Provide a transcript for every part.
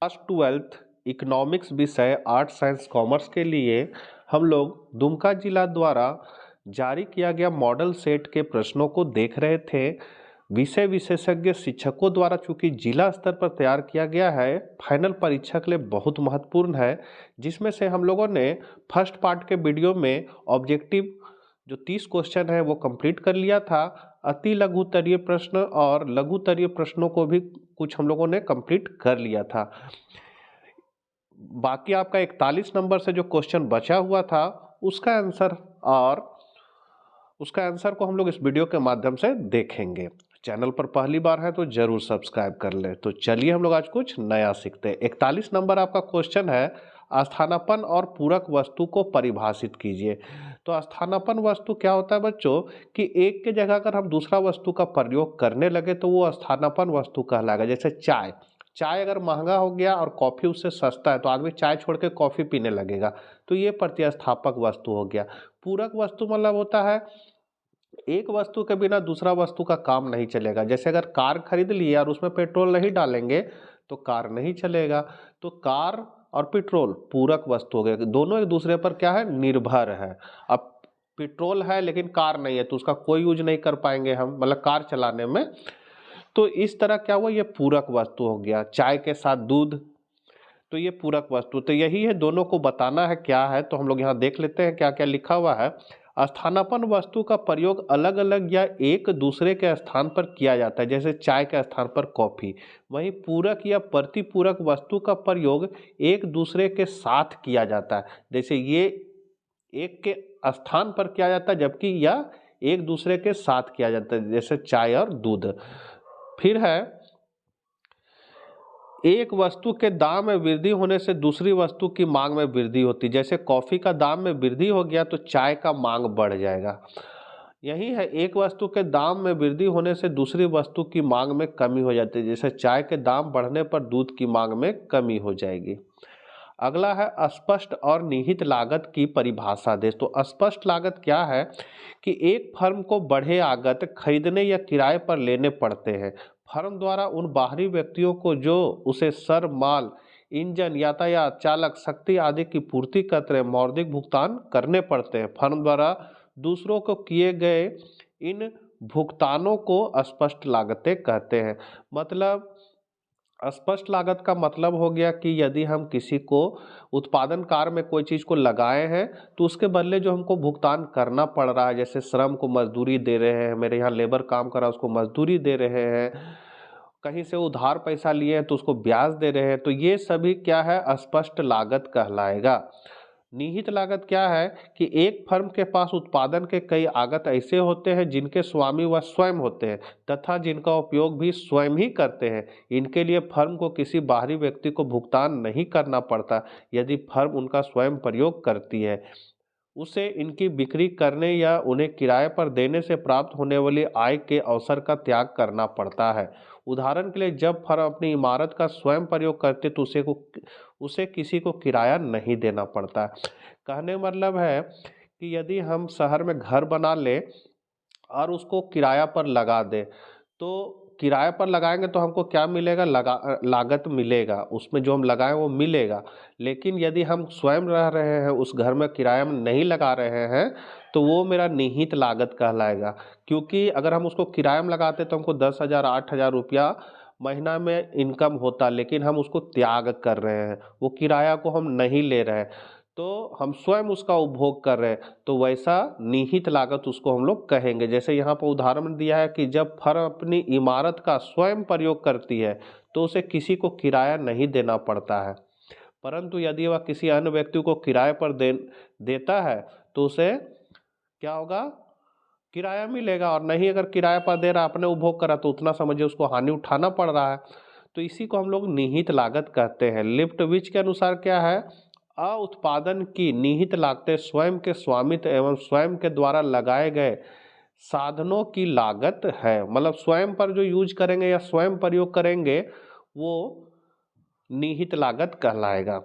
Class 12th economics विषय art science commerce के लिए हम लोग दुमका जिला द्वारा जारी किया गया मॉडल सेट के प्रश्नों को देख रहे थे। विषय विशेषज्ञ शिक्षकों द्वारा चूंकि जिला स्तर पर तैयार किया गया है, फाइनल परीक्षा के लिए बहुत महत्वपूर्ण है, जिसमें से हम लोगों ने फर्स्ट पार्ट के वीडियो में ऑब्जेक्टिव जो 30 क्वेश्चन है वो कंप्लीट कर लिया था। अति लघु तरीय प्रश्न और लघु तरीय प्रश्नों को भी कुछ हम लोगों ने कंप्लीट कर लिया था। बाकी आपका 41 नंबर से जो क्वेश्चन बचा हुआ था उसका आंसर को हम लोग इस वीडियो के माध्यम से देखेंगे। चैनल पर पहली बार है तो जरूर सब्सक्राइब कर ले। तो चलिए हम लोग आज कुछ नया सीखते हैं। 41 नंबर आपका क्वेश्चन है, स्थानापन्न और पूरक वस्तु को परिभाषित कीजिए। तो स्थानापन्न वस्तु क्या होता है बच्चों कि एक के जगह अगर हम दूसरा वस्तु का प्रयोग करने लगे तो वो स्थानापन्न वस्तु कहलाएगा। जैसे चाय अगर महंगा हो गया और कॉफ़ी उससे सस्ता है तो आदमी चाय छोड़ के कॉफ़ी पीने लगेगा, तो ये प्रतिस्थापक वस्तु हो गया। पूरक वस्तु मतलब होता है एक वस्तु के बिना दूसरा वस्तु का काम नहीं चलेगा। जैसे अगर कार खरीद लिए और उसमें पेट्रोल नहीं डालेंगे तो कार नहीं चलेगा। तो कार और पेट्रोल पूरक वस्तु हो गए, दोनों एक दूसरे पर क्या है, निर्भर है। अब पेट्रोल है लेकिन कार नहीं है तो उसका कोई यूज नहीं कर पाएंगे हम, मतलब कार चलाने में। तो इस तरह क्या हुआ, ये पूरक वस्तु हो गया। चाय के साथ दूध, तो ये पूरक वस्तु, तो यही है, दोनों को बताना है क्या है। तो हम लोग यहाँ देख लेते हैं क्या क्या लिखा हुआ है। स्थानापन्न वस्तु का प्रयोग अलग अलग या एक दूसरे के स्थान पर किया जाता है, जैसे चाय के स्थान पर कॉफी। वहीं पूरक या प्रतिपूरक वस्तु का प्रयोग एक दूसरे के साथ किया जाता है, जैसे ये एक के स्थान पर किया जाता है जबकि यह एक दूसरे के साथ किया जाता है, जैसे चाय और दूध। फिर है, एक वस्तु के दाम में वृद्धि होने से दूसरी वस्तु की मांग में वृद्धि होती है। जैसे कॉफी का दाम में वृद्धि हो गया तो चाय का मांग बढ़ जाएगा। यही है, एक वस्तु के दाम में वृद्धि होने से दूसरी वस्तु की मांग में कमी हो जाती है। जैसे चाय के दाम बढ़ने पर दूध की मांग में कमी हो जाएगी। अगला है, स्पष्ट और निहित लागत की परिभाषा दे। तो स्पष्ट लागत क्या है कि एक फर्म को बढ़े आगत खरीदने या किराए पर लेने पड़ते हैं। फर्म द्वारा उन बाहरी व्यक्तियों को जो उसे सर माल, इंजन, यातायात, चालक, शक्ति आदि की पूर्ति करते हैं, मौद्रिक भुगतान करने पड़ते हैं। फर्म द्वारा दूसरों को किए गए इन भुगतानों को स्पष्ट लागतें कहते हैं। मतलब स्पष्ट लागत का मतलब हो गया कि यदि हम किसी को उत्पादन कार्य में कोई चीज़ को लगाए हैं तो उसके बदले जो हमको भुगतान करना पड़ रहा है, जैसे श्रम को मजदूरी दे रहे हैं, मेरे यहाँ लेबर काम कर रहा है उसको मजदूरी दे रहे हैं, कहीं से उधार पैसा लिए हैं तो उसको ब्याज दे रहे हैं, तो ये सभी क्या है, स्पष्ट लागत कहलाएगा। निहित लागत क्या है कि एक फर्म के पास उत्पादन के कई आगत ऐसे होते हैं जिनके स्वामी वह स्वयं होते हैं तथा जिनका उपयोग भी स्वयं ही करते हैं। इनके लिए फर्म को किसी बाहरी व्यक्ति को भुगतान नहीं करना पड़ता। यदि फर्म उनका स्वयं प्रयोग करती है, उसे इनकी बिक्री करने या उन्हें किराए पर देने से प्राप्त होने वाली आय के अवसर का त्याग करना पड़ता है। उदाहरण के लिए, जब फर्म अपनी इमारत का स्वयं प्रयोग करते तो उसे किसी को किराया नहीं देना पड़ता। कहने मतलब है कि यदि हम शहर में घर बना लें और उसको किराया पर लगा दें, तो किराए पर लगाएंगे तो हमको क्या मिलेगा, लागत मिलेगा, उसमें जो हम लगाएं वो मिलेगा। लेकिन यदि हम स्वयं रह रहे हैं उस घर में, किराया में नहीं लगा रहे हैं, तो वो मेरा निहित लागत कहलाएगा। क्योंकि अगर हम उसको किराए में लगाते तो हमको 10,000 8,000 रुपया महीना में इनकम होता, लेकिन हम उसको त्याग कर रहे हैं, वो किराया को हम नहीं ले रहे हैं, तो हम स्वयं उसका उपभोग कर रहे हैं, तो वैसा निहित लागत उसको हम लोग कहेंगे। जैसे यहाँ पर उदाहरण दिया है कि जब फर्म अपनी इमारत का स्वयं प्रयोग करती है तो उसे किसी को किराया नहीं देना पड़ता है, परंतु यदि वह किसी अन्य व्यक्ति को किराए पर देता है तो उसे क्या होगा, किराया मिलेगा। और नहीं अगर किराए पर दे रहा, अपने उपभोग करा, तो उतना समझिए उसको हानि उठाना पड़ रहा है। तो इसी को हम लोग निहित लागत कहते हैं। लिफ्टविच के अनुसार क्या है, उत्पादन की निहित लागतें स्वयं के स्वामित्व एवं स्वयं के द्वारा लगाए गए साधनों की लागत है। मतलब स्वयं पर जो यूज करेंगे या स्वयं प्रयोग करेंगे वो निहित लागत कहलाएगा।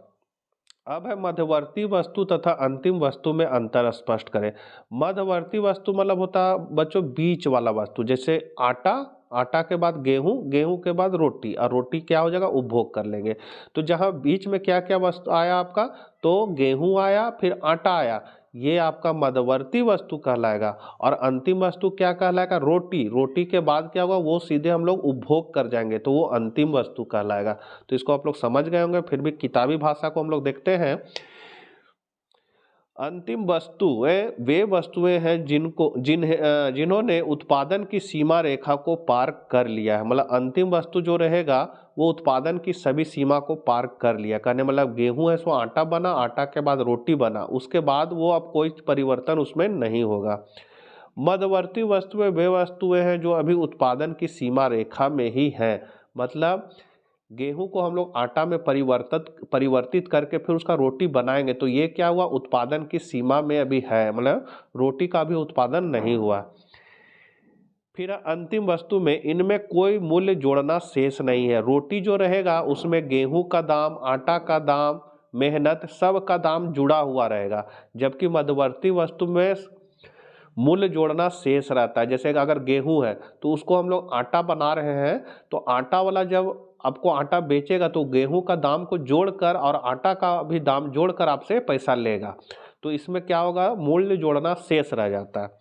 अब है, मध्यवर्ती वस्तु तथा अंतिम वस्तु में अंतर स्पष्ट करें। मध्यवर्ती वस्तु मतलब होता है बच्चों बीच वाला वस्तु, जैसे आटा आटा के बाद गेहूं, गेहूं के बाद रोटी, और रोटी क्या हो जाएगा, उपभोग कर लेंगे। तो जहां बीच में क्या क्या वस्तु आया आपका, तो गेहूं आया, फिर आटा आया, ये आपका मध्यवर्ती वस्तु कहलाएगा। और अंतिम वस्तु क्या कहलाएगा, रोटी, रोटी के बाद क्या होगा, वो सीधे हम लोग उपभोग कर जाएंगे, तो वो अंतिम वस्तु कहलाएगा। तो इसको आप लोग समझ गए होंगे, फिर भी किताबी भाषा को हम लोग देखते हैं। अंतिम वस्तुएं वे वस्तुएं हैं जिन्होंने उत्पादन की सीमा रेखा को पार कर लिया है। मतलब अंतिम वस्तु जो रहेगा वो उत्पादन की सभी सीमा को पार कर लिया, कहने मतलब गेहूं है सो आटा बना, आटा के बाद रोटी बना, उसके बाद वो अब कोई परिवर्तन उसमें नहीं होगा। मध्यवर्ती वस्तुएं वे वस्तुएं हैं जो अभी उत्पादन की सीमा रेखा में ही हैं। मतलब गेहूं को हम लोग आटा में परिवर्तित करके फिर उसका रोटी बनाएंगे, तो ये क्या हुआ, उत्पादन की सीमा में अभी है, मतलब रोटी का भी उत्पादन नहीं हुआ। फिर अंतिम वस्तु में इनमें कोई मूल्य जोड़ना शेष नहीं है। रोटी जो रहेगा उसमें गेहूं का दाम, आटा का दाम, मेहनत, सब का दाम जुड़ा हुआ रहेगा। जबकि मध्यवर्ती वस्तु में मूल्य जोड़ना शेष रहता है। जैसे अगर गेहूं है तो उसको हम लोग आटा बना रहे हैं, तो आटा वाला जब आपको आटा बेचेगा तो गेहूं का दाम को जोड़कर और आटा का भी दाम जोड़कर आपसे पैसा लेगा। तो इसमें क्या होगा, मूल्य जोड़ना शेष रह जाता है।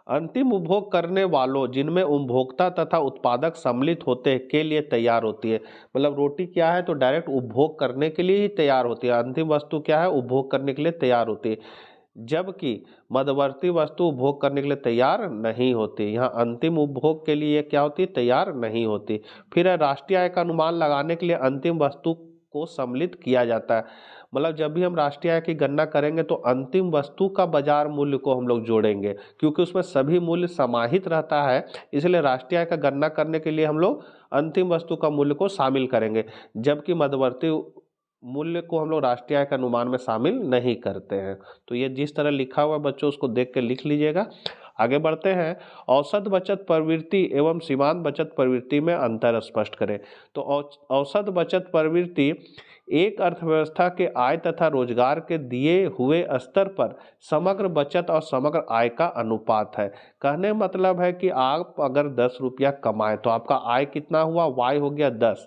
अंतिम उपभोग करने वालों जिनमें उपभोक्ता तथा उत्पादक सम्मिलित होते हैं के लिए तैयार होती है। मतलब रोटी क्या है, तो डायरेक्ट उपभोग करने के लिए ही तैयार होती है। अंतिम वस्तु क्या है, उपभोग करने के लिए तैयार होती है। जबकि मध्यवर्ती वस्तु उपभोग करने के लिए तैयार नहीं होती। यहाँ अंतिम उपभोग के लिए क्या होती है, तैयार नहीं होती। फिर है राष्ट्रीय आय का अनुमान लगाने के लिए अंतिम वस्तु को सम्मिलित किया जाता है। मतलब जब भी हम राष्ट्रीय आय की गणना करेंगे तो अंतिम वस्तु का बाजार मूल्य को हम लोग जोड़ेंगे, क्योंकि उसमें सभी मूल्य समाहित रहता है। इसलिए राष्ट्रीय आय का गणना करने के लिए हम लोग अंतिम वस्तु का मूल्य को शामिल करेंगे, जबकि मध्यवर्ती मूल्य को हम लोग राष्ट्रीय आय के अनुमान में शामिल नहीं करते हैं। तो ये जिस तरह लिखा हुआ बच्चों उसको देख के लिख लीजिएगा। आगे बढ़ते हैं। औसत बचत प्रवृत्ति एवं सीमांत बचत प्रवृत्ति में अंतर स्पष्ट करें। तो औसत बचत प्रवृत्ति एक अर्थव्यवस्था के आय तथा रोजगार के दिए हुए स्तर पर समग्र बचत और समग्र आय का अनुपात है। कहने मतलब है कि आप अगर 10 रुपया कमाएं तो आपका आय कितना हुआ, वाई हो गया 10,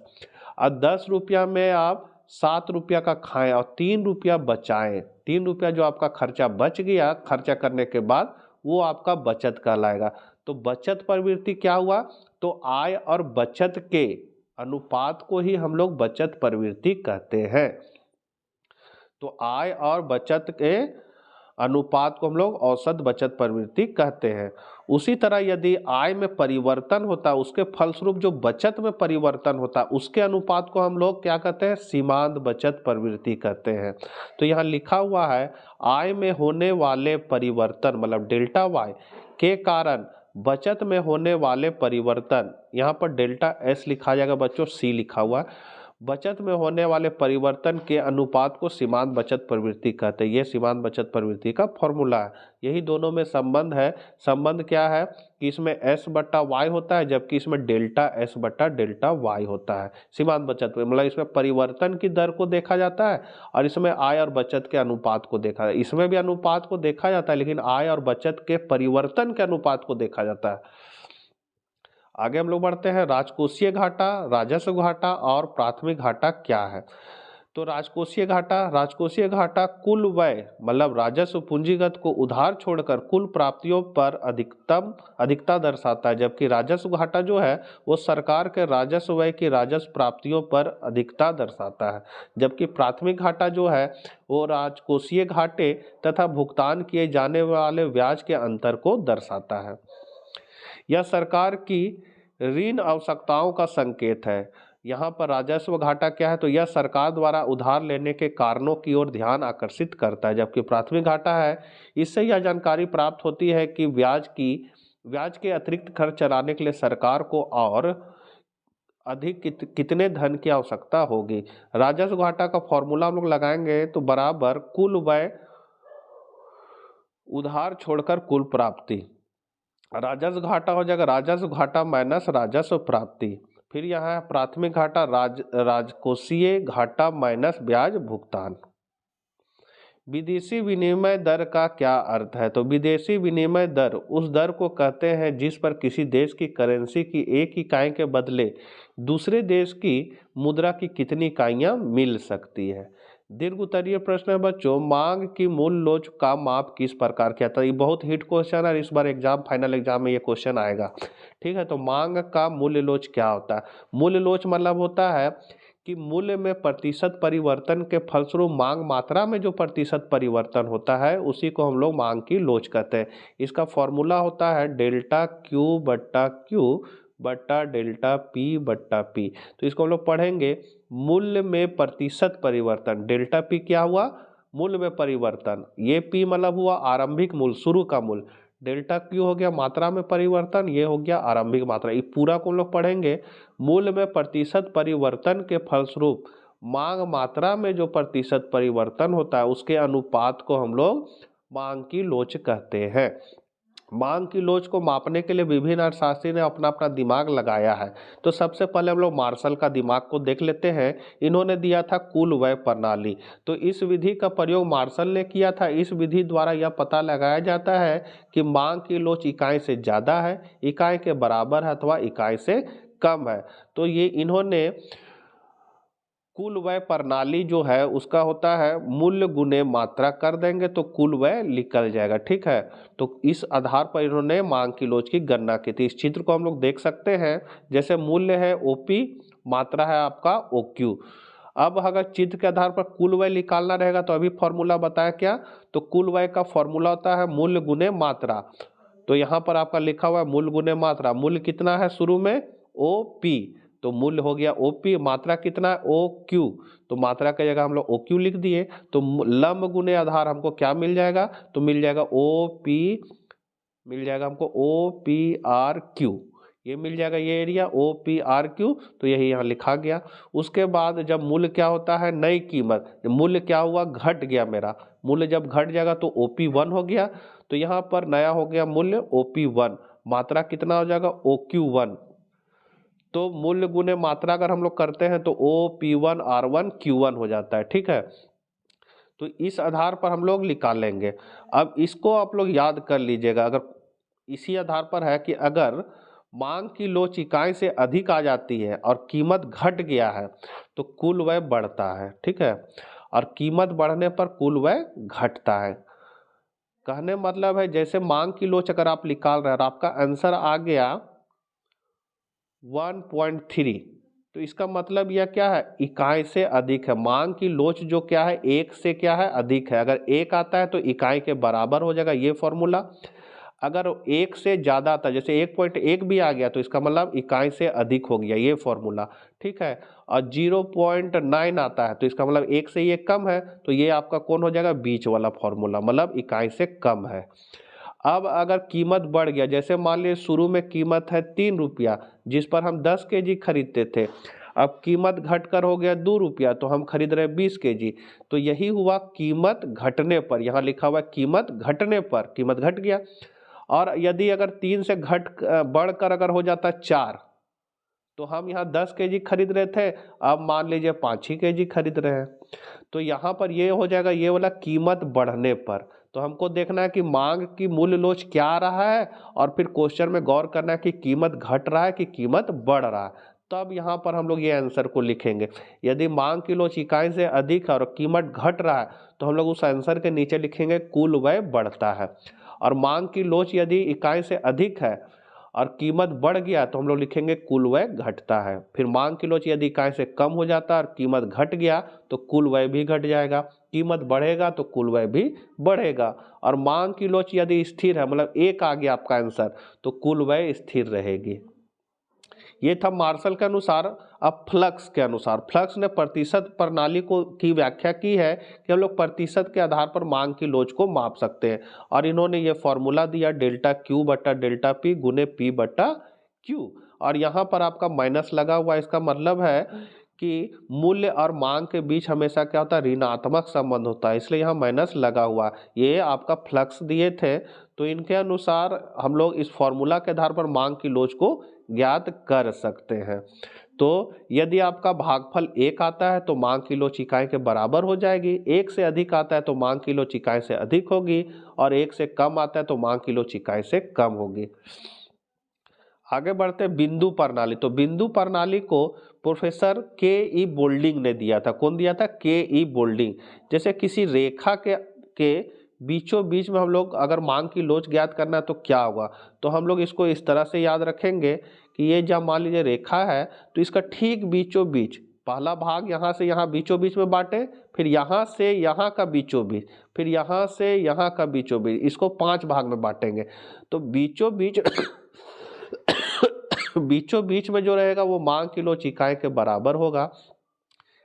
और 10 रुपया में आप 7 रुपया का खाएं और 3 रुपया बचाएं। 3 रुपया जो आपका खर्चा बच गया, खर्चा करने के बाद, वो आपका बचत कहलाएगा। तो बचत प्रवृत्ति क्या हुआ, तो आय और बचत के अनुपात को ही हम लोग बचत प्रवृत्ति कहते हैं। तो आय और बचत के अनुपात को हम लोग औसत बचत प्रवृत्ति कहते हैं। उसी तरह यदि आय में परिवर्तन होता है, उसके फलस्वरूप जो बचत में परिवर्तन होता है, उसके अनुपात को हम लोग क्या कहते हैं, सीमांत बचत प्रवृत्ति कहते हैं। तो यहाँ लिखा हुआ है आय में होने वाले परिवर्तन मतलब डेल्टा वाई के कारण बचत में होने वाले परिवर्तन, यहाँ पर डेल्टा एस लिखा जाएगा बच्चों, सी लिखा हुआ है। बचत में होने वाले परिवर्तन के अनुपात को सीमांत बचत प्रवृत्ति कहते हैं। ये सीमांत बचत प्रवृत्ति का फॉर्मूला है। यही दोनों में संबंध है। संबंध क्या है कि इसमें एस बट्टा वाई होता है, जबकि इसमें डेल्टा एस बट्टा डेल्टा वाई होता है। सीमांत बचत मतलब इसमें परिवर्तन की दर को देखा जाता है और इसमें आय और बचत के अनुपात को देखा जाता है। इसमें भी अनुपात को देखा जाता है, लेकिन आय और बचत के परिवर्तन के अनुपात को देखा जाता है। आगे हम लोग बढ़ते हैं। राजकोषीय घाटा, राजस्व घाटा और प्राथमिक घाटा क्या है। तो राजकोषीय घाटा कुल व्यय मतलब राजस्व पूंजीगत को उधार छोड़कर कुल प्राप्तियों पर अधिकता दर्शाता है, जबकि राजस्व घाटा जो है वो सरकार के राजस्व व्यय की राजस्व प्राप्तियों पर अधिकता दर्शाता है। जबकि प्राथमिक घाटा जो है वो राजकोषीय घाटे तथा भुगतान किए जाने वाले ब्याज के अंतर को दर्शाता है। यह सरकार की ऋण आवश्यकताओं का संकेत है। यहाँ पर राजस्व घाटा क्या है, तो यह सरकार द्वारा उधार लेने के कारणों की ओर ध्यान आकर्षित करता है। जबकि प्राथमिक घाटा है, इससे यह जानकारी प्राप्त होती है कि ब्याज के अतिरिक्त खर्च चलाने के लिए सरकार को और अधिक कितने धन की आवश्यकता होगी। राजस्व घाटा का फॉर्मूला हम लोग लगाएंगे तो बराबर कुल व्यय उधार छोड़कर कुल प्राप्ति। राजस्व घाटा हो जाएगा राजस्व घाटा माइनस राजस्व प्राप्ति। फिर यहाँ है प्राथमिक घाटा राजकोषीय घाटा माइनस ब्याज भुगतान। विदेशी विनिमय दर का क्या अर्थ है? तो विदेशी विनिमय दर उस दर को कहते हैं जिस पर किसी देश की करेंसी की एक इकाई के बदले दूसरे देश की मुद्रा की कितनी इकाइयां मिल सकती है। दीर्घ उत्तरीय प्रश्न है बच्चों, मांग की मूल लोच का माप किस प्रकार किया था? ये बहुत हिट क्वेश्चन है, इस बार फाइनल एग्जाम में ये क्वेश्चन आएगा। ठीक है, तो मांग का मूल्य लोच क्या होता है? मूल्य लोच मतलब होता है कि मूल्य में प्रतिशत परिवर्तन के फलस्वरूप मांग मात्रा में जो प्रतिशत परिवर्तन होता है उसी को हम लोग मांग की लोच कहते हैं। इसका फॉर्मूला होता है डेल्टा क्यू बट्टा डेल्टा पी बट्टा पी। तो इसको हम लोग पढ़ेंगे, मूल्य में प्रतिशत परिवर्तन, डेल्टा पी क्या हुआ? मूल्य में परिवर्तन, ये पी मतलब हुआ आरंभिक मूल्य, शुरू का मूल्य, डेल्टा क्यू हो गया मात्रा में परिवर्तन, ये हो गया आरंभिक मात्रा। ये पूरा को हम लोग पढ़ेंगे, मूल्य में प्रतिशत परिवर्तन के फलस्वरूप मांग मात्रा में जो प्रतिशत परिवर्तन होता है उसके अनुपात को हम लोग मांग की लोच कहते हैं। मांग की लोच को मापने के लिए विभिन्न अर्थशास्त्री ने अपना अपना दिमाग लगाया है। तो सबसे पहले हम लोग मार्शल का दिमाग को देख लेते हैं। इन्होंने दिया था कुल व्यय प्रणाली। तो इस विधि का प्रयोग मार्शल ने किया था। इस विधि द्वारा यह पता लगाया जाता है कि मांग की लोच इकाई से ज़्यादा है, इकाई के बराबर है अथवा इकाई से कम है। तो ये इन्होंने कुल व्यय प्रणाली जो है उसका होता है मूल्य गुने मात्रा कर देंगे तो कुल व्यय निकल जाएगा। ठीक है, तो इस आधार पर इन्होंने मांग की लोच की गणना की थी। इस चित्र को हम लोग देख सकते हैं, जैसे मूल्य है ओपी, मात्रा है आपका ओक्यू। अब अगर चित्र के आधार पर कुल व्यय निकालना रहेगा तो अभी फॉर्मूला बताया क्या? तो कुल व्यय का फॉर्मूला होता है मूल्य गुने मात्रा। तो यहाँ पर आपका लिखा हुआ है मूल्य गुने मात्रा। मूल्य कितना है शुरू में? ओ पी, तो मूल्य हो गया ओ पी, मात्रा कितना है? ओ क्यू, तो मात्रा की जगह हम लोग ओ क्यू लिख दिए। तो लंब गुने आधार हमको क्या मिल जाएगा? तो मिल जाएगा ओ पी, मिल जाएगा हमको ओ पी आर क्यू, ये मिल जाएगा ये area O P R Q. तो यही यहाँ लिखा गया। उसके बाद जब मूल्य क्या होता है? नई कीमत। मूल्य क्या हुआ? घट गया मेरा। मूल्य जब घट जाएगा तो ओ पी वन हो गया, तो यहाँ पर नया हो गया मूल्य ओ पी वन। मात्रा कितना हो जाएगा? O Q one. तो मूल्य गुने मात्रा अगर हम लोग करते हैं तो O P one R one Q one हो जाता है। ठीक है, तो इस आधार पर हम लोग निकालेंगे। अब इसको आप लोग याद कर लीजिएगा, अगर इसी आधार पर है कि अगर मांग की लोच इकाई से अधिक आ जाती है और कीमत घट गया है तो कुल व्यय बढ़ता है। ठीक है, और कीमत बढ़ने पर कुल व्यय घटता है। कहने मतलब है जैसे मांग की लोच अगर आप निकाल रहे हैं और आपका आंसर आ गया 1.3, तो इसका मतलब यह क्या है? इकाई से अधिक है। मांग की लोच जो क्या है? एक से क्या है? अधिक है। अगर एक आता है तो इकाई के बराबर हो जाएगा, ये फॉर्मूला। अगर एक से ज़्यादा आता है, जैसे 1.1 भी आ गया तो इसका मतलब इकाई से अधिक हो गया, ये फॉर्मूला। ठीक है, और 0.9 आता है तो इसका मतलब एक से ये कम है, तो ये आपका कौन हो जाएगा? बीच वाला फॉर्मूला, मतलब इकाई से कम है। अब अगर कीमत बढ़ गया, जैसे मान लीजिए शुरू में कीमत है 3 रुपया जिस पर हम 10 kg खरीदते थे, अब कीमत घटकर हो गया 2 रुपया तो हम खरीद रहे 20 kg। तो यही हुआ कीमत घटने पर, यहाँ लिखा हुआ कीमत घटने पर, कीमत घट गया। और यदि अगर 3 से बढ़कर अगर हो जाता 4, तो हम यहाँ 10 kg खरीद रहे थे, अब मान लीजिए 5 ही kg खरीद रहे हैं। तो यहाँ पर ये हो जाएगा ये वाला कीमत बढ़ने पर। तो हमको देखना है कि मांग की मूल्य लोच क्या आ रहा है और फिर क्वेश्चन में गौर करना है कि कीमत घट रहा है कि कीमत बढ़ रहा है। तब यहाँ पर हम लोग ये आंसर को लिखेंगे। यदि मांग की लोच इकाई से अधिक है और कीमत घट रहा है तो हम लोग उस आंसर के नीचे लिखेंगे कुल व्यय बढ़ता है। और मांग की लोच यदि इकाई से अधिक है और कीमत बढ़ गया तो हम लोग लिखेंगे कुल व्यय घटता है। फिर मांग की लोच यदि इकाई से कम हो जाता है और कीमत घट गया तो कुल व्यय भी घट जाएगा, कीमत बढ़ेगा तो कुल व्यय भी बढ़ेगा। और मांग की लोच यदि स्थिर है, मतलब एक आ गया आपका आंसर, तो कुल व्यय स्थिर रहेगी। ये था मार्शल के अनुसार। अब फ्लक्स के अनुसार, फ्लक्स ने प्रतिशत प्रणाली को की व्याख्या की है कि हम लोग प्रतिशत के आधार पर मांग की लोच को माप सकते हैं। और इन्होंने ये फॉर्मूला दिया डेल्टा क्यू बट्टा डेल्टा पी गुने पी बट्टा क्यू। और यहाँ पर आपका माइनस लगा हुआ, इसका मतलब है कि मूल्य और मांग के बीच हमेशा क्या होता है? ऋणात्मक संबंध होता है, इसलिए यहाँ माइनस लगा हुआ। ये आपका फ्लक्स दिए थे, तो इनके अनुसार हम लोग इस फॉर्मूला के आधार पर मांग की लोच को ज्ञात कर सकते हैं। तो यदि आपका भागफल 1 आता है तो मांग किलोच इकाई के बराबर हो जाएगी, 1 से अधिक आता है तो मांग किलोच इकाई से अधिक होगी, और 1 से कम आता है तो मांग किलोच इकाई से कम होगी। आगे बढ़ते हैं बिंदु प्रणाली। तो बिंदु प्रणाली को प्रोफेसर के ई बोल्डिंग ने दिया था। कौन दिया था? के ई बोल्डिंग। जैसे किसी रेखा के बीचों बीच में हम लोग अगर मांग की लोच ज्ञात करना है तो क्या होगा, तो हम लोग इसको इस तरह से याद रखेंगे कि ये जब मान लीजिए रेखा है तो इसका ठीक बीचों बीच, पहला भाग यहाँ से यहाँ बीचों बीच में बांटे, फिर यहाँ से यहाँ का बीचों बीच, फिर यहाँ से यहाँ का बीचों बीच, इसको 5 भाग में बांटेंगे। तो बीचों बीच बीचों बीच में जो रहेगा वो मांग किलोच इकाई के बराबर होगा।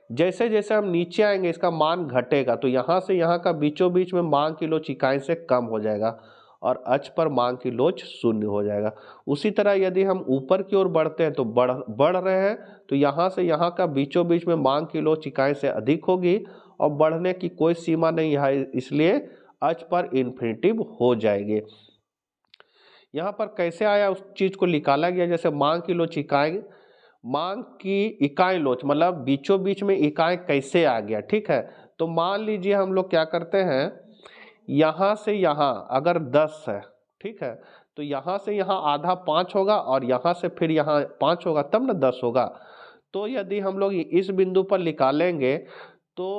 जैसे जैसे हम नीचे आएंगे इसका मान घटेगा, तो यहाँ से यहाँ का बीचों बीच में मांग किलोच इकाई से कम हो जाएगा और अक्ष पर मांग की लोच 0 हो जाएगा। उसी तरह यदि हम ऊपर की ओर बढ़ते हैं तो बढ़ रहे हैं तो यहाँ से यहाँ का बीचों बीच में मांग की लोच इकाई से अधिक होगी और बढ़ने की कोई सीमा नहीं है, इसलिए अक्ष पर इन्फिनिटिव हो जाएगी। यहाँ पर कैसे आया उस चीज को निकाला गया, जैसे मांग की लोच इकाई, मांग की इकाई लोच मतलब बीचों बीच में इकाई कैसे आ गया, ठीक है। तो मान लीजिए हम लोग क्या करते हैं, यहाँ से यहाँ अगर 10 है, ठीक है, तो यहाँ से यहाँ आधा 5 होगा और यहाँ से फिर यहाँ 5 होगा, तब ना 10 होगा। तो यदि हम लोग इस बिंदु पर निकालेंगे तो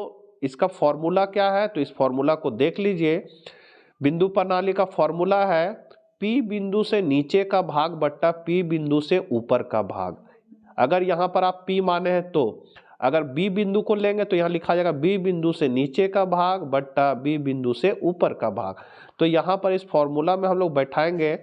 इसका फॉर्मूला क्या है, तो इस फॉर्मूला को देख लीजिए। बिंदु प्रणाली का फॉर्मूला है P बिंदु से नीचे का भाग बट्टा P बिंदु से ऊपर का भाग। अगर यहाँ पर आप P माने हैं तो अगर B बिंदु को लेंगे तो यहाँ लिखा जाएगा B बिंदु से नीचे का भाग बट्टा B बिंदु से ऊपर का भाग। तो यहाँ पर इस फॉर्मूला में हम लोग बैठाएंगे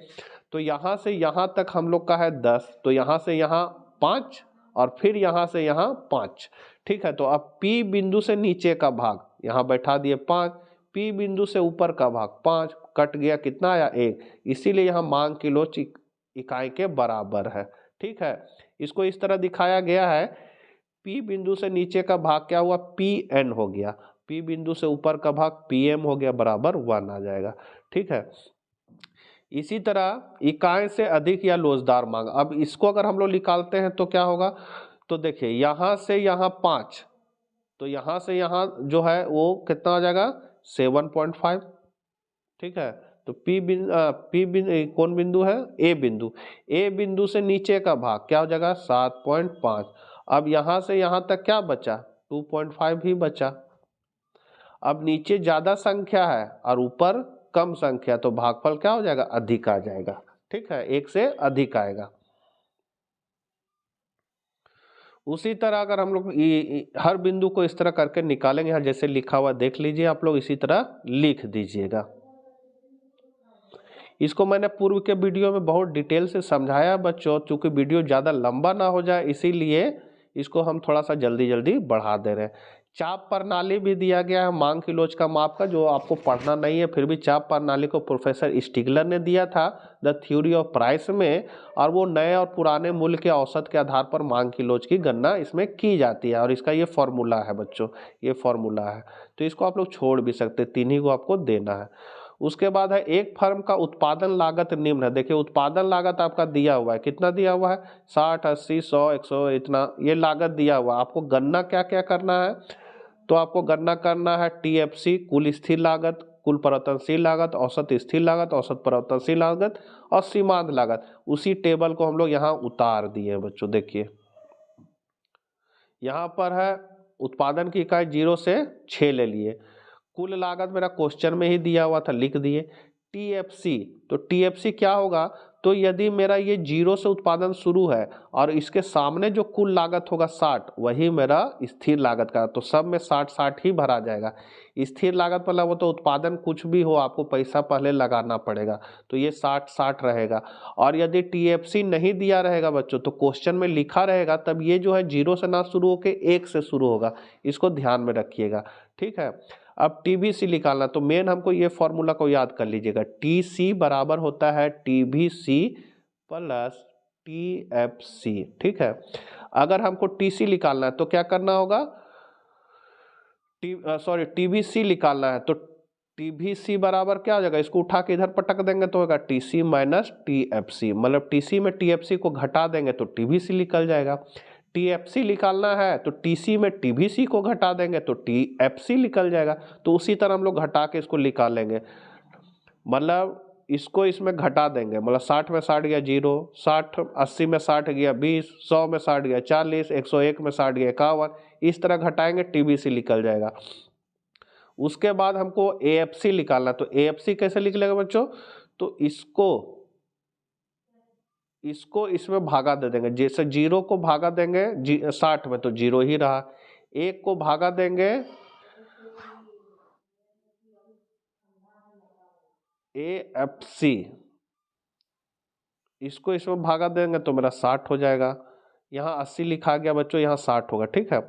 तो यहाँ से यहाँ तक हम लोग का है 10, तो यहाँ से यहाँ 5 और फिर यहाँ से यहाँ 5, ठीक है। तो अब P बिंदु से नीचे का भाग यहाँ बैठा दिए 5, P बिंदु से ऊपर का भाग 5, कट गया, कितना आया 1, इसीलिए यहाँ मांग किलोच इकाई के बराबर है, ठीक है। इसको इस तरह दिखाया गया है, P बिंदु से नीचे का भाग क्या हुआ, Pn हो गया, P बिंदु से ऊपर का भाग Pm हो गया, बराबर 1 आ जाएगा, ठीक है। इसी तरह इकाई से अधिक या लोचदार मांग, अब इसको अगर हम लोग निकालते हैं तो क्या होगा, तो देखिए यहाँ से यहाँ 5, तो यहाँ से यहाँ जो है वो कितना आ जाएगा 7.5, ठीक है। तो कौन बिंदु है, ए बिंदु, ए बिंदु से नीचे का भाग क्या हो जाएगा 7.5। अब यहाँ से यहाँ तक क्या बचा 2.5 ही बचा। अब नीचे ज्यादा संख्या है और ऊपर कम संख्या, तो भागफल क्या हो जाएगा, अधिक आ जाएगा, ठीक है, 1 से अधिक आएगा। उसी तरह अगर हम लोग हर बिंदु को इस तरह करके निकालेंगे, यहाँ जैसे लिखा हुआ देख लीजिए आप लोग, इसी तरह लिख दीजिएगा। इसको मैंने पूर्व के वीडियो में बहुत डिटेल से समझाया बच्चों, चूंकि वीडियो ज़्यादा लंबा ना हो जाए इसीलिए इसको हम थोड़ा सा जल्दी जल्दी बढ़ा दे रहे हैं। चाप प्रणाली भी दिया गया है मांग किलोच का माप का, जो आपको पढ़ना नहीं है फिर भी चाप प्रणाली को प्रोफेसर स्टिगलर ने दिया था द थ्योरी ऑफ प्राइस में, और वो नए और पुराने मूल्य के औसत के आधार पर मांग किलोच की गणना इसमें की जाती है, और इसका ये फॉर्मूला है बच्चों, ये फॉर्मूला है। तो इसको आप लोग छोड़ भी सकते, 3 ही को आपको देना है। उसके बाद है एक फर्म का उत्पादन लागत निम्न है। देखिए उत्पादन लागत आपका दिया हुआ है, कितना दिया हुआ है 60, 80, 100, 100, इतना ये लागत दिया हुआ। आपको गणना क्या क्या करना है, तो आपको गणना करना है TFC कुल स्थिर लागत, कुल परिवर्तनशील लागत, औसत स्थिर लागत, औसत परिवर्तनशील लागत और सीमांत लागत। उसी टेबल को हम लोग यहाँ उतार दिए बच्चों। देखिए यहाँ पर है उत्पादन की इकाई 0 से 6 ले लिए, कुल लागत मेरा क्वेश्चन में ही दिया हुआ था, लिख दिए। TFC, तो TFC क्या होगा, तो यदि मेरा ये 0 से उत्पादन शुरू है और इसके सामने जो कुल लागत होगा 60, वही मेरा स्थिर लागत का, तो सब में 60-60 ही भरा जाएगा। स्थिर लागत मतलब वो तो उत्पादन कुछ भी हो आपको पैसा पहले लगाना पड़ेगा, तो ये 60-60 रहेगा। और यदि TFC नहीं दिया रहेगा बच्चों तो क्वेश्चन में लिखा रहेगा, तब ये जो है 0 से ना शुरू होकर 1 से शुरू होगा, इसको ध्यान में रखिएगा, ठीक है। अब TBC निकालना, तो मेन हमको ये फॉर्मूला को याद कर लीजिएगा, TC बराबर होता है TBC प्लस TFC, ठीक है। अगर हमको TC निकालना है तो क्या करना होगा, TBC निकालना है तो TBC बराबर क्या हो जाएगा, इसको उठा के इधर पटक देंगे तो होगा TC माइनस TFC, मतलब TC में TFC को घटा देंगे तो TBC निकल जाएगा। टीएफसी निकालना है तो टीसी में टीबीसी को घटा देंगे तो टीएफसी निकल जाएगा। तो उसी तरह हम लोग घटा के इसको निकालेंगे, मतलब इसको इसमें घटा देंगे, मतलब 60 में 60 गया 0, 60 80 में 60 गया 20, 100 में 60 गया 40, 101 में 60 गया 51, इस तरह घटाएंगे टीबीसी निकल जाएगा। उसके बाद हमको एएफसी निकालना, तो एएफसी कैसे निकलेगा बच्चों, तो इसको इसमें भागा दे देंगे, जैसे 0 को भागा देंगे 60 में तो 0 ही रहा, 1 को भागा देंगे एएफसी, इसको इसमें भागा देंगे तो मेरा 60 हो जाएगा। यहाँ 80 लिखा गया बच्चों, यहाँ 60 होगा, ठीक है।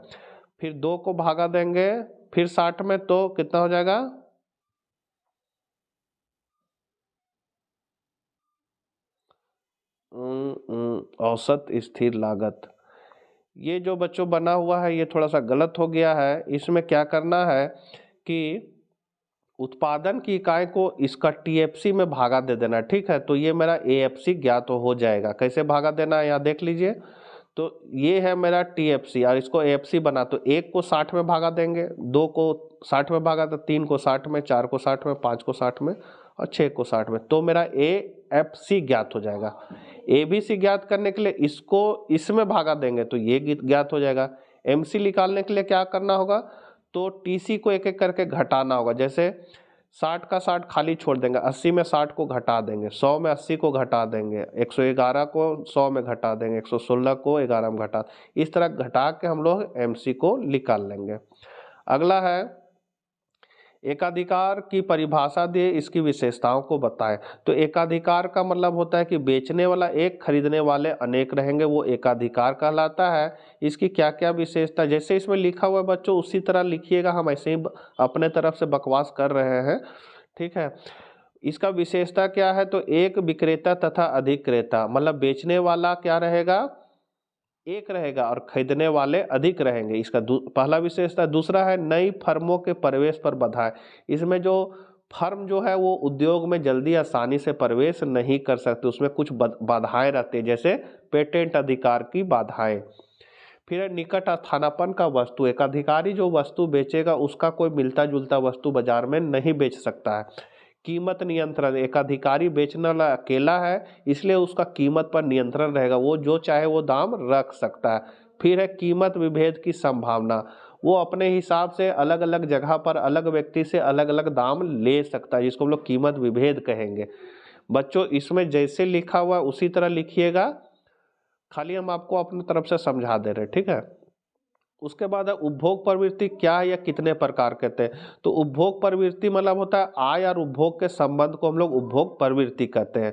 फिर 2 को भागा देंगे फिर 60 में तो कितना हो जाएगा, औसत स्थिर लागत। ये जो बच्चों बना हुआ है ये थोड़ा सा गलत हो गया है। इसमें क्या करना है कि उत्पादन की इकाई को इसका टीएफसी में भागा दे देना, ठीक है। तो ये मेरा एएफसी ज्ञात हो जाएगा। कैसे भागा देना है यहाँ देख लीजिए। तो ये है मेरा टीएफसी और इसको एएफसी बना, तो 1 को 60 में भागा देंगे, 2 को 60 में भागा, तो 3 को 60 में, 4 को 60 में, 5 को 60 में और 6 को 60 में, तो मेरा एएफसी ज्ञात हो जाएगा। एबीसी ज्ञात करने के लिए इसको इसमें भागा देंगे तो ये ज्ञात हो जाएगा। एमसी निकालने के लिए क्या करना होगा, तो टीसी को एक एक करके घटाना होगा। जैसे 60 का 60 खाली छोड़ देंगे, 80 में 60 को घटा देंगे, 100 में 80 को घटा देंगे, 111 को 100 में घटा देंगे, 116 को 11 में घटा, इस तरह घटा के हम लोग एमसी को निकाल लेंगे। अगला है एकाधिकार की परिभाषा दिए, इसकी विशेषताओं को बताएं। तो एकाधिकार का मतलब होता है कि बेचने वाला एक, खरीदने वाले अनेक रहेंगे, वो एकाधिकार कहलाता है। इसकी क्या क्या विशेषता, जैसे इसमें लिखा हुआ है बच्चों उसी तरह लिखिएगा, हम ऐसे ही अपने तरफ से बकवास कर रहे हैं, ठीक है। इसका विशेषता क्या है, तो एक विक्रेता तथा अधिक क्रेता, मतलब बेचने वाला क्या रहेगा, एक रहेगा और खरीदने वाले अधिक रहेंगे, इसका पहला विशेषता। दूसरा है नई फर्मों के प्रवेश पर बाधाएं। इसमें जो फर्म जो है वो उद्योग में जल्दी आसानी से प्रवेश नहीं कर सकते, उसमें कुछ बाधाएं रहती है, जैसे पेटेंट अधिकार की बाधाएं। फिर है निकट स्थानापन्न का वस्तु, एक अधिकारी जो वस्तु बेचेगा उसका कोई मिलता जुलता वस्तु बाजार में नहीं बेच सकता है। कीमत नियंत्रण, एक अधिकारी बेचने वाला अकेला है इसलिए उसका कीमत पर नियंत्रण रहेगा, वो जो चाहे वो दाम रख सकता है। फिर है कीमत विभेद की संभावना, वो अपने हिसाब से अलग अलग जगह पर अलग व्यक्ति से अलग अलग दाम ले सकता है, जिसको हम लोग कीमत विभेद कहेंगे। बच्चों इसमें जैसे लिखा हुआ उसी तरह लिखिएगा, खाली हम आपको अपनी तरफ से समझा दे रहे हैं, ठीक है। उसके बाद है उपभोग प्रवृत्ति क्या है या कितने प्रकार कहते हैं। तो उपभोग प्रवृत्ति मतलब होता है आय और उपभोग के संबंध को हम लोग उपभोग प्रवृत्ति कहते हैं।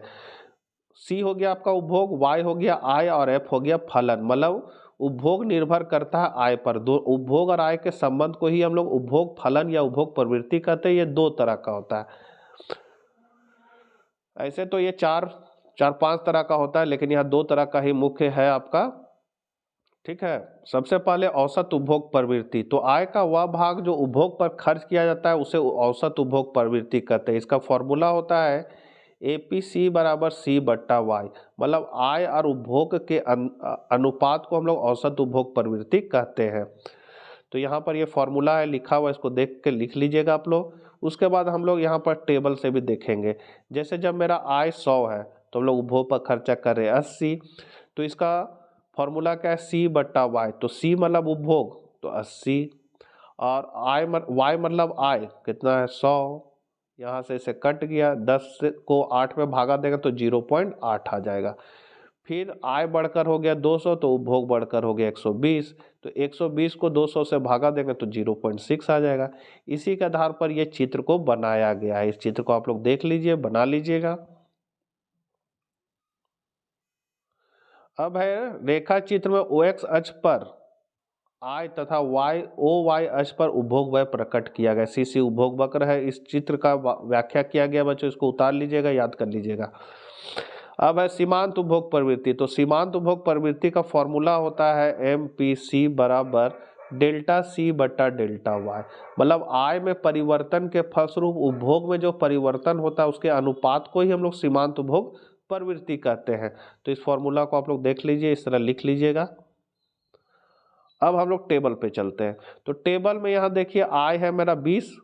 सी हो गया आपका उपभोग, वाई हो गया आय और एफ हो गया फलन, मतलब उपभोग निर्भर करता है आय पर। दो उपभोग और आय के संबंध को ही हम लोग उपभोग फलन या उपभोग प्रवृत्ति कहते हैं। ये 2 तरह का होता है। ऐसे तो ये 4-5 तरह का होता है, लेकिन यहाँ 2 तरह का ही मुख्य है आपका, ठीक है। सबसे पहले औसत उपभोग प्रवृत्ति, तो आय का वह भाग जो उपभोग पर खर्च किया जाता है उसे औसत उपभोग प्रवृत्ति कहते हैं। इसका फॉर्मूला होता है एपीसी बराबर सी बट्टा वाई, मतलब आय और उपभोग के अनुपात को हम लोग औसत उपभोग प्रवृत्ति कहते हैं। तो यहाँ पर ये फॉर्मूला है लिखा हुआ, इसको देख के लिख लीजिएगा आप लोग। उसके बाद हम लोग यहाँ पर टेबल से भी देखेंगे, जैसे जब मेरा आय 100 है तो हम लोग उपभोग पर खर्चा कर रहे हैं 80, तो इसका फॉर्मूला क्या है सी बट्टा वाई, तो सी मतलब उपभोग तो 80 और वाई मतलब आय कितना है 100, यहाँ से इसे कट गया, 10 को 8 में भागा देगा तो 0.8 आ जाएगा। फिर आय बढ़कर हो गया 200 तो उपभोग बढ़कर हो गया 120, तो 120 को 200 से भागा देंगे तो 0.6 आ जाएगा। इसी के आधार पर यह चित्र को बनाया गया है। इस चित्र को आप लोग देख लीजिए, बना लीजिएगा। अब है रेखा चित्र में ओ एक्स अक्ष पर आय तथा वाई अक्ष पर उपभोग व्यय प्रकट किया गया। सी उपभोग वक्र है, इस चित्र का व्याख्या किया गया बच्चों, इसको उतार लीजिएगा, याद कर लीजिएगा। अब है सीमांत उपभोग प्रवृत्ति, तो सीमांत उपभोग प्रवृत्ति का फॉर्मूला होता है एम पी सी बराबर डेल्टा सी बट्टा डेल्टा वाई, मतलब आय में परिवर्तन के फलस्वरूप उपभोग में जो परिवर्तन होता है उसके अनुपात को ही हम लोग सीमांत उपभोग प्रवृत्ति कहते हैं। तो इस फॉर्मूला को आप लोग देख लीजिए, इस तरह लिख लीजिएगा। अब हम लोग टेबल पे चलते हैं। तो टेबल में यहाँ देखिए आय है मेरा 20,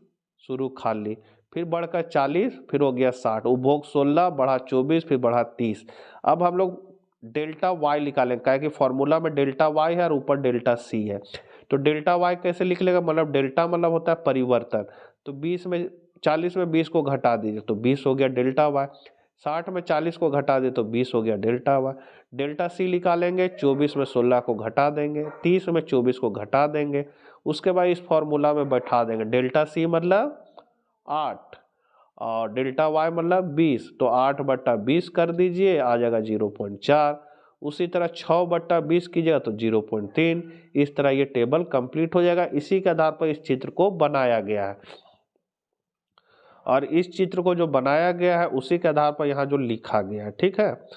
शुरू खाली, फिर बढ़कर 40, फिर हो गया 60, उपभोग 16, बढ़ा 24, फिर बढ़ा 30। अब हम लोग डेल्टा वाई निकालेंगे, क्या है कि फॉर्मूला में डेल्टा वाई है और ऊपर डेल्टा सी है। तो डेल्टा वाई कैसे लिख लेगा, मतलब डेल्टा मतलब होता है परिवर्तन। तो 40 में 20 को घटा दीजिए तो 20 हो गया डेल्टा वाई। 60 में 40 को घटा दे तो 20 हो गया डेल्टा वाई। डेल्टा सी निकालेंगे, 24 में 16 को घटा देंगे, 30 में 24 को घटा देंगे, उसके बाद इस फॉर्मूला में बैठा देंगे। डेल्टा सी मतलब 8 और डेल्टा वाई मतलब 20, तो 8/20 कर दीजिए, आ जाएगा 0.4। उसी तरह 6/20 कीजिएगा तो 0.3। इस तरह ये टेबल कंप्लीट हो जाएगा। इसी के आधार पर इस चित्र को बनाया गया है, और इस चित्र को जो बनाया गया है उसी के आधार पर यहाँ जो लिखा गया है। ठीक है,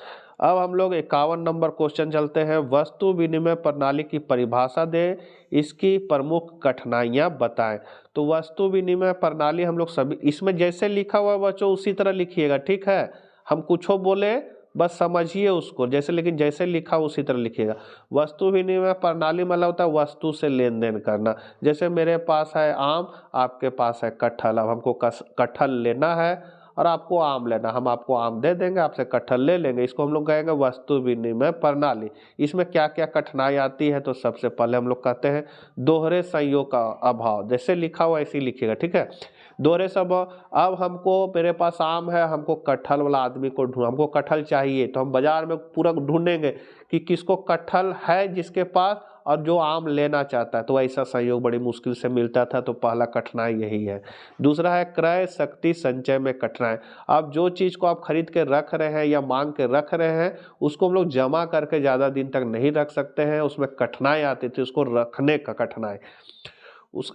अब हम लोग 51 नंबर क्वेश्चन चलते हैं। वस्तु विनिमय प्रणाली की परिभाषा दें, इसकी प्रमुख कठिनाइयाँ बताएं। तो वस्तु विनिमय प्रणाली हम लोग सभी, इसमें जैसे लिखा हुआ बच्चों उसी तरह लिखिएगा। ठीक है, हम कुछ बोले बस समझिए उसको जैसे, लेकिन जैसे लिखा उसी तरह लिखिएगा। वस्तु विनिमय प्रणाली मतलब होता है वस्तु से लेन देन करना। जैसे मेरे पास है आम, आपके पास है कटहल, अब हमको कटहल लेना है और आपको आम लेना, हम आपको आम दे देंगे, आपसे कटहल ले लेंगे। इसको हम लोग कहेंगे वस्तु विनिमय प्रणाली। इसमें क्या क्या कठिनाई आती है, तो सबसे पहले हम लोग कहते हैं दोहरे संयोग का अभाव। जैसे लिखा हुआ ऐसे ही लिखिएगा। ठीक है, दोहरे सब, अब हमको, मेरे पास आम है, हमको कटहल वाला आदमी को ढूंढ, हमको कटहल चाहिए, तो हम बाजार में पूरा ढूंढेंगे कि किसको कटहल है जिसके पास और जो आम लेना चाहता है। तो ऐसा संयोग बड़ी मुश्किल से मिलता था, तो पहला कठिनाई यही है। दूसरा है क्रय शक्ति संचय में कठिनाई। अब जो चीज़ को आप खरीद के रख रहे हैं या मांग के रख रहे हैं, उसको हम लोग जमा करके ज़्यादा दिन तक नहीं रख सकते हैं, उसमें कठिनाई आती थी, उसको रखने का कठिनाई।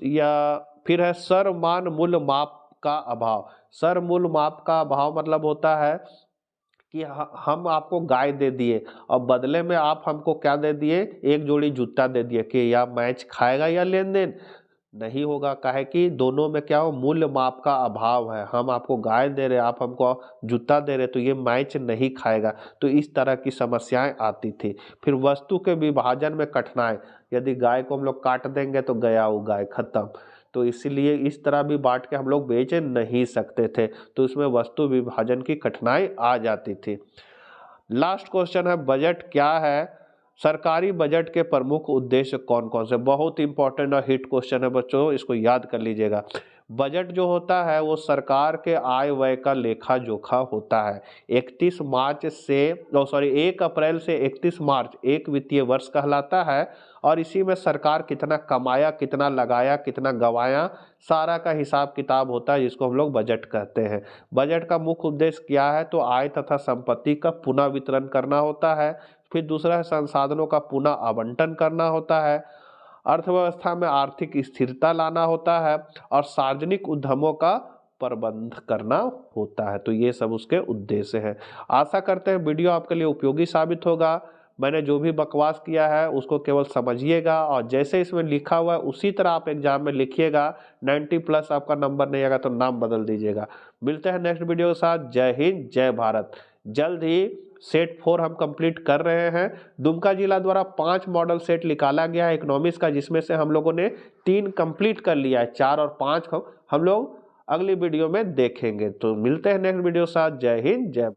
या फिर है सरमान मूल्य माप का अभाव। सर मूल्य माप का अभाव मतलब होता है कि हम आपको गाय दे दिए और बदले में आप हमको क्या दे दिए, एक जोड़ी जूता दे दिए कि या मैच खाएगा या लेन देन नहीं होगा। काहे कि दोनों में क्या हो, मूल्य माप का अभाव है। हम आपको गाय दे रहे, आप हमको जूता दे रहे, तो ये मैच नहीं खाएगा। तो इस तरह की समस्याएं आती थी। फिर वस्तु के विभाजन में कठिनाई, यदि गाय को हम लोग काट देंगे तो गया वो गाय खत्म, तो इसीलिए इस तरह भी बांट के हम लोग बेच नहीं सकते थे, तो इसमें वस्तु विभाजन की कठिनाई आ जाती थी। लास्ट क्वेश्चन है बजट क्या है, सरकारी बजट के प्रमुख उद्देश्य कौन कौन से। बहुत इंपॉर्टेंट और हिट क्वेश्चन है बच्चों, इसको याद कर लीजिएगा। बजट जो होता है वो सरकार के आय व्यय का लेखा जोखा होता है। 1 अप्रैल से 31 मार्च एक वित्तीय वर्ष कहलाता है, और इसी में सरकार कितना कमाया, कितना लगाया, कितना गवाया, सारा का हिसाब किताब होता है, जिसको हम लोग बजट कहते हैं। बजट का मुख्य उद्देश्य क्या है, तो आय तथा संपत्ति का पुनः वितरण करना होता है। फिर दूसरा है संसाधनों का पुनः आवंटन करना होता है, अर्थव्यवस्था में आर्थिक स्थिरता लाना होता है, और सार्वजनिक उद्यमों का प्रबंध करना होता है। तो ये सब उसके उद्देश्य हैं। आशा करते हैं वीडियो आपके लिए उपयोगी साबित होगा। मैंने जो भी बकवास किया है उसको केवल समझिएगा, और जैसे इसमें लिखा हुआ है उसी तरह आप एग्जाम में लिखिएगा। 90+ आपका नंबर नहीं आएगा तो नाम बदल दीजिएगा। मिलते हैं नेक्स्ट वीडियो के साथ। जय हिंद, जय भारत। जल्द ही सेट 4 हम कंप्लीट कर रहे हैं। दुमका जिला द्वारा 5 मॉडल सेट निकाला गया है इकोनॉमिक्स का, जिसमें से हम लोगों ने 3 कंप्लीट कर लिया है, 4 और 5 हम लोग अगली वीडियो में देखेंगे। तो मिलते हैं नेक्स्ट वीडियो के साथ। जय हिंद, जय